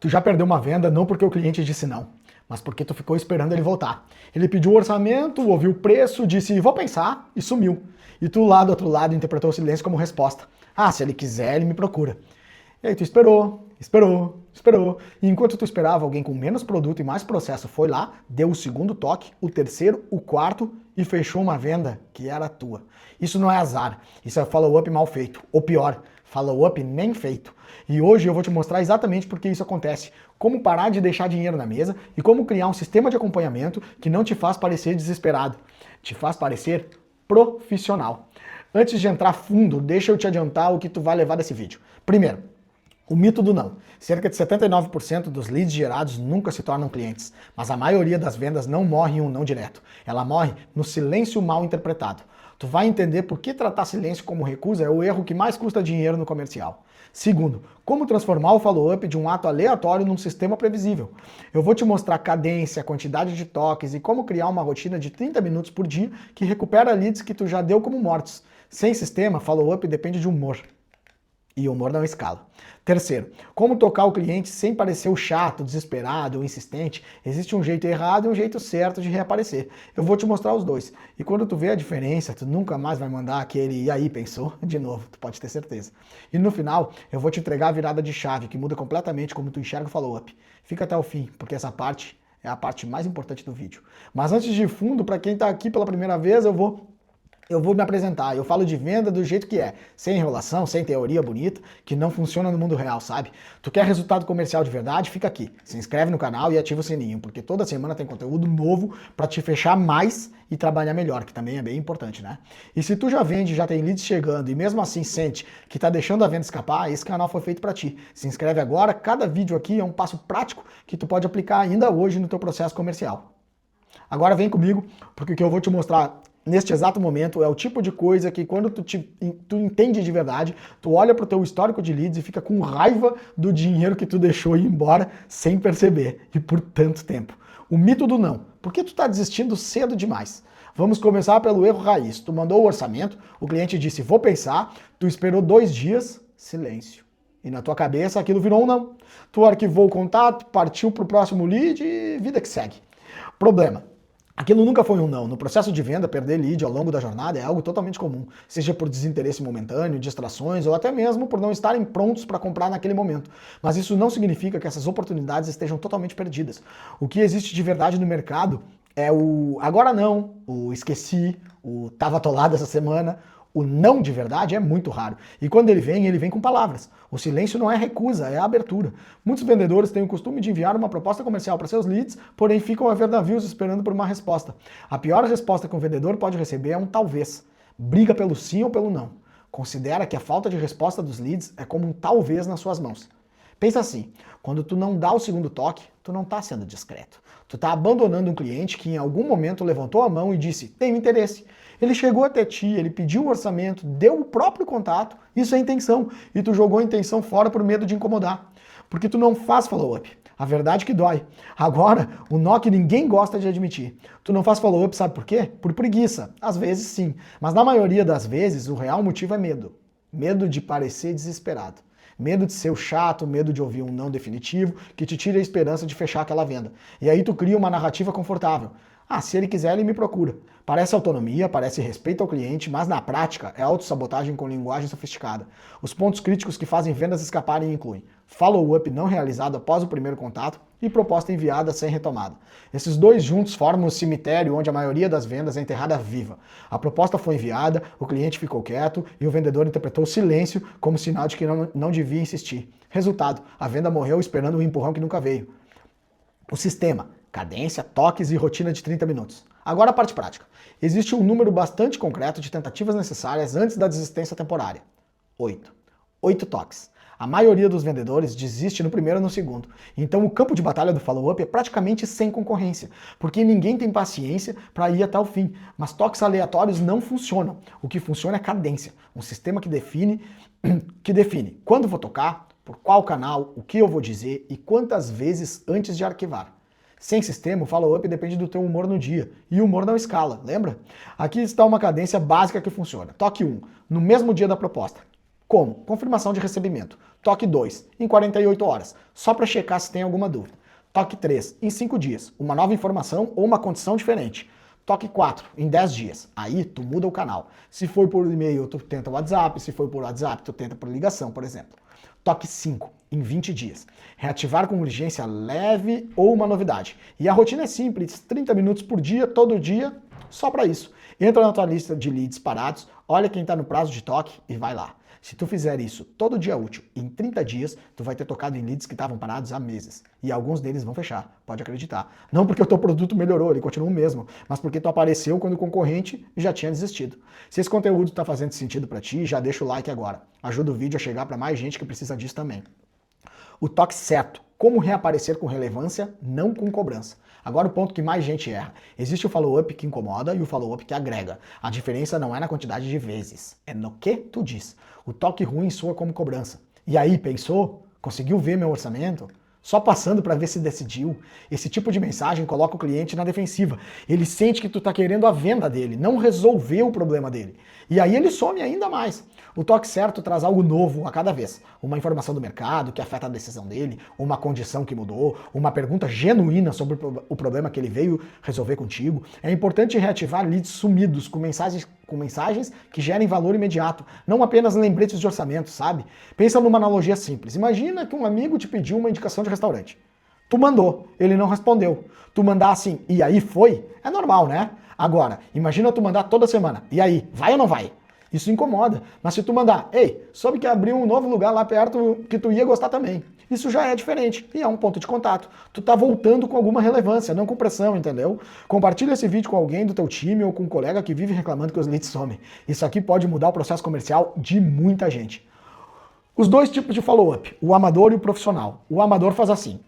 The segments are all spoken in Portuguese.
Tu já perdeu uma venda não porque o cliente disse não, mas porque tu ficou esperando ele voltar. Ele pediu o orçamento, ouviu o preço, disse vou pensar e sumiu. E tu lá do outro lado interpretou o silêncio como resposta. Ah, se ele quiser, ele me procura. E aí tu esperou, esperou, esperou. E enquanto tu esperava, alguém com menos produto e mais processo foi lá, deu o segundo toque, o terceiro, o quarto e fechou uma venda que era tua. Isso não é azar, isso é follow-up mal feito. Ou pior, follow-up nem feito. E hoje eu vou te mostrar exatamente por que isso acontece, como parar de deixar dinheiro na mesa e como criar um sistema de acompanhamento que não te faz parecer desesperado, te faz parecer profissional. Antes de entrar fundo, deixa eu te adiantar o que tu vai levar desse vídeo. Primeiro, o mito do não. Cerca de 79% dos leads gerados nunca se tornam clientes, mas a maioria das vendas não morre em um não direto. Ela morre no silêncio mal interpretado. Tu vai entender por que tratar silêncio como recusa é o erro que mais custa dinheiro no comercial. Segundo, como transformar o follow-up de um ato aleatório num sistema previsível. Eu vou te mostrar a cadência, a quantidade de toques e como criar uma rotina de 30 minutos por dia que recupera leads que tu já deu como mortos. Sem sistema, follow-up depende de humor. E o humor não escala. Terceiro, como tocar o cliente sem parecer o chato, desesperado ou insistente. Existe um jeito errado e um jeito certo de reaparecer. Eu vou te mostrar os dois. E quando tu vê a diferença, tu nunca mais vai mandar aquele "e aí, pensou?" de novo, tu pode ter certeza. E no final, eu vou te entregar a virada de chave, que muda completamente como tu enxerga o follow-up. Fica até o fim, porque essa parte é a parte mais importante do vídeo. Mas antes de ir fundo, para quem está aqui pela primeira vez, eu vou me apresentar, eu falo de venda do jeito que é, sem enrolação, sem teoria bonita, que não funciona no mundo real, sabe? Tu quer resultado comercial de verdade? Fica aqui, se inscreve no canal e ativa o sininho, porque toda semana tem conteúdo novo para te fechar mais e trabalhar melhor, que também é bem importante, né? E se tu já vende, já tem leads chegando e mesmo assim sente que tá deixando a venda escapar, esse canal foi feito para ti. Se inscreve agora, cada vídeo aqui é um passo prático que tu pode aplicar ainda hoje no teu processo comercial. Agora vem comigo, porque o que eu vou te mostrar neste exato momento é o tipo de coisa que quando tu entende de verdade, tu olha pro teu histórico de leads e fica com raiva do dinheiro que tu deixou ir embora sem perceber e por tanto tempo. O mito do não. Por que tu tá desistindo cedo demais? Vamos começar pelo erro raiz. Tu mandou o orçamento, o cliente disse vou pensar, tu esperou 2 dias, silêncio. E na tua cabeça aquilo virou um não. Tu arquivou o contato, partiu pro próximo lead e vida que segue. Problema. Aquilo nunca foi um não. No processo de venda, perder lead ao longo da jornada é algo totalmente comum, seja por desinteresse momentâneo, distrações ou até mesmo por não estarem prontos para comprar naquele momento. Mas isso não significa que essas oportunidades estejam totalmente perdidas. O que existe de verdade no mercado é o agora não, o esqueci, o tava atolado essa semana. O não de verdade é muito raro. E quando ele vem com palavras. O silêncio não é recusa, é abertura. Muitos vendedores têm o costume de enviar uma proposta comercial para seus leads, porém ficam a ver navios esperando por uma resposta. A pior resposta que um vendedor pode receber é um talvez. Briga pelo sim ou pelo não. Considera que a falta de resposta dos leads é como um talvez nas suas mãos. Pensa assim, quando tu não dá o segundo toque, tu não está sendo discreto. Tu está abandonando um cliente que em algum momento levantou a mão e disse, tenho interesse. Ele chegou até ti, ele pediu um orçamento, deu o próprio contato, isso é intenção, e tu jogou a intenção fora por medo de incomodar. Porque tu não faz follow-up. A verdade que dói. Agora, o nó que ninguém gosta de admitir. Tu não faz follow-up, sabe por quê? Por preguiça. Às vezes sim, mas na maioria das vezes o real motivo é medo. Medo de parecer desesperado. Medo de ser o chato, medo de ouvir um não definitivo que te tira a esperança de fechar aquela venda. E aí tu cria uma narrativa confortável. Ah, se ele quiser, ele me procura. Parece autonomia, parece respeito ao cliente, mas na prática é autossabotagem com linguagem sofisticada. Os pontos críticos que fazem vendas escaparem incluem follow-up não realizado após o primeiro contato e proposta enviada sem retomada. Esses dois juntos formam um cemitério onde a maioria das vendas é enterrada viva. A proposta foi enviada, o cliente ficou quieto e o vendedor interpretou o silêncio como sinal de que não devia insistir. Resultado, a venda morreu esperando um empurrão que nunca veio. O sistema. Cadência, toques e rotina de 30 minutos. Agora a parte prática. Existe um número bastante concreto de tentativas necessárias antes da desistência temporária. 8. 8 toques. A maioria dos vendedores desiste no primeiro ou no segundo. Então o campo de batalha do follow-up é praticamente sem concorrência, porque ninguém tem paciência para ir até o fim. Mas toques aleatórios não funcionam. O que funciona é cadência, um sistema que define quando vou tocar, por qual canal, o que eu vou dizer e quantas vezes antes de arquivar. Sem sistema, o follow-up depende do teu humor no dia. E o humor não escala, lembra? Aqui está uma cadência básica que funciona. Toque 1. No mesmo dia da proposta. Como? Confirmação de recebimento. Toque 2, em 48 horas, só para checar se tem alguma dúvida. Toque 3, em 5 dias, uma nova informação ou uma condição diferente. Toque 4, em 10 dias. Aí tu muda o canal. Se for por e-mail, tu tenta o WhatsApp. Se for por WhatsApp, tu tenta por ligação, por exemplo. Toque 5, em 20 dias. Reativar com urgência leve ou uma novidade. E a rotina é simples, 30 minutos por dia, todo dia, só para isso. Entra na tua lista de leads parados, olha quem está no prazo de toque e vai lá. Se tu fizer isso todo dia útil, em 30 dias, tu vai ter tocado em leads que estavam parados há meses. E alguns deles vão fechar, pode acreditar. Não porque o teu produto melhorou, ele continua o mesmo, mas porque tu apareceu quando o concorrente já tinha desistido. Se esse conteúdo está fazendo sentido para ti, já deixa o like agora. Ajuda o vídeo a chegar para mais gente que precisa disso também. O toque certo. Como reaparecer com relevância, não com cobrança. Agora o ponto que mais gente erra. Existe o follow-up que incomoda e o follow-up que agrega. A diferença não é na quantidade de vezes, é no que tu diz. O toque ruim soa como cobrança. E aí, pensou? Conseguiu ver meu orçamento? Só passando para ver se decidiu. Esse tipo de mensagem coloca o cliente na defensiva. Ele sente que tu tá querendo a venda dele, não resolver o problema dele. E aí ele some ainda mais. O toque certo traz algo novo a cada vez. Uma informação do mercado que afeta a decisão dele, uma condição que mudou, uma pergunta genuína sobre o problema que ele veio resolver contigo. É importante reativar leads sumidos com mensagens que gerem valor imediato, não apenas lembretes de orçamento, sabe? Pensa numa analogia simples. Imagina que um amigo te pediu uma indicação de restaurante. Tu mandou, ele não respondeu. Tu mandar assim, e aí foi? É normal, né? Agora, imagina tu mandar toda semana, e aí, vai ou não vai? Isso incomoda. Mas se tu mandar, ei, soube que abriu um novo lugar lá perto que tu ia gostar também. Isso já é diferente e é um ponto de contato. Tu tá voltando com alguma relevância, não com pressão, entendeu? Compartilha esse vídeo com alguém do teu time ou com um colega que vive reclamando que os leads somem. Isso aqui pode mudar o processo comercial de muita gente. Os dois tipos de follow-up, o amador e o profissional. O amador faz assim.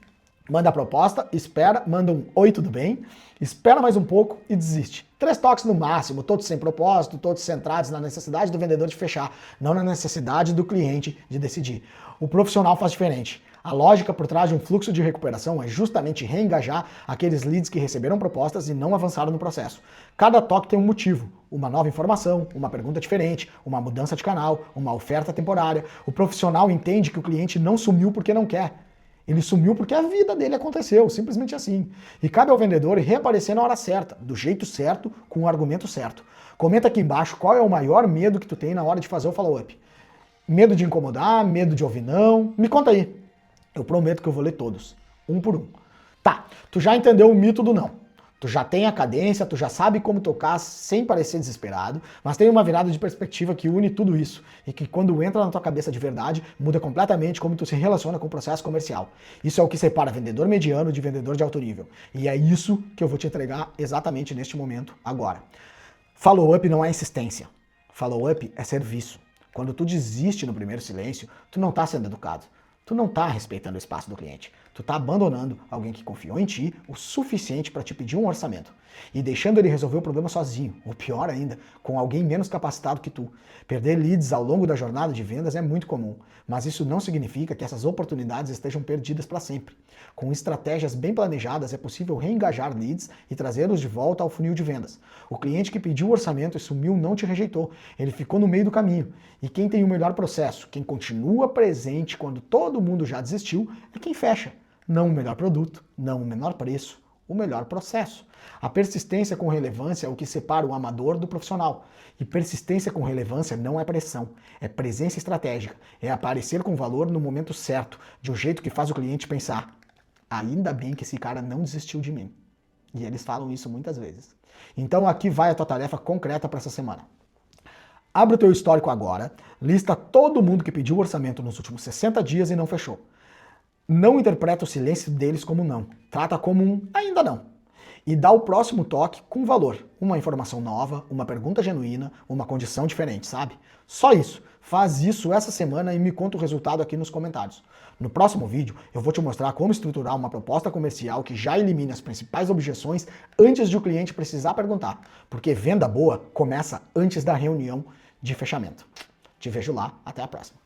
Manda a proposta, espera, manda um oi, tudo bem, espera mais um pouco e desiste. 3 toques no máximo, todos sem propósito, todos centrados na necessidade do vendedor de fechar, não na necessidade do cliente de decidir. O profissional faz diferente. A lógica por trás de um fluxo de recuperação é justamente reengajar aqueles leads que receberam propostas e não avançaram no processo. Cada toque tem um motivo, uma nova informação, uma pergunta diferente, uma mudança de canal, uma oferta temporária. O profissional entende que o cliente não sumiu porque não quer. Ele sumiu porque a vida dele aconteceu, simplesmente assim. E cabe ao vendedor reaparecer na hora certa, do jeito certo, com o argumento certo. Comenta aqui embaixo qual é o maior medo que tu tem na hora de fazer o follow-up. Medo de incomodar, medo de ouvir não? Me conta aí. Eu prometo que eu vou ler todos, um por um. Tá, tu já entendeu o mito do não. Tu já tem a cadência, tu já sabe como tocar sem parecer desesperado, mas tem uma virada de perspectiva que une tudo isso e que quando entra na tua cabeça de verdade, muda completamente como tu se relaciona com o processo comercial. Isso é o que separa vendedor mediano de vendedor de alto nível. E é isso que eu vou te entregar exatamente neste momento agora. Follow-up não é insistência. Follow-up é serviço. Quando tu desiste no primeiro silêncio, tu não está sendo educado. Tu não está respeitando o espaço do cliente. Tu está abandonando alguém que confiou em ti o suficiente para te pedir um orçamento e deixando ele resolver o problema sozinho, ou pior ainda, com alguém menos capacitado que tu. Perder leads ao longo da jornada de vendas é muito comum, mas isso não significa que essas oportunidades estejam perdidas para sempre. Com estratégias bem planejadas é possível reengajar leads e trazê-los de volta ao funil de vendas. O cliente que pediu o orçamento e sumiu não te rejeitou, ele ficou no meio do caminho. E quem tem o melhor processo, quem continua presente quando todo mundo já desistiu, é quem fecha. Não o melhor produto, não o menor preço, o melhor processo. A persistência com relevância é o que separa o amador do profissional. E persistência com relevância não é pressão, é presença estratégica, é aparecer com valor no momento certo, de um jeito que faz o cliente pensar: ainda bem que esse cara não desistiu de mim. E eles falam isso muitas vezes. Então aqui vai a tua tarefa concreta para essa semana. Abre o teu histórico agora, lista todo mundo que pediu orçamento nos últimos 60 dias e não fechou. Não interpreta o silêncio deles como não. Trata como um ainda não. E dá o próximo toque com valor. Uma informação nova, uma pergunta genuína, uma condição diferente, sabe? Só isso. Faz isso essa semana e me conta o resultado aqui nos comentários. No próximo vídeo, eu vou te mostrar como estruturar uma proposta comercial que já elimine as principais objeções antes de o cliente precisar perguntar. Porque venda boa começa antes da reunião de fechamento. Te vejo lá. Até a próxima.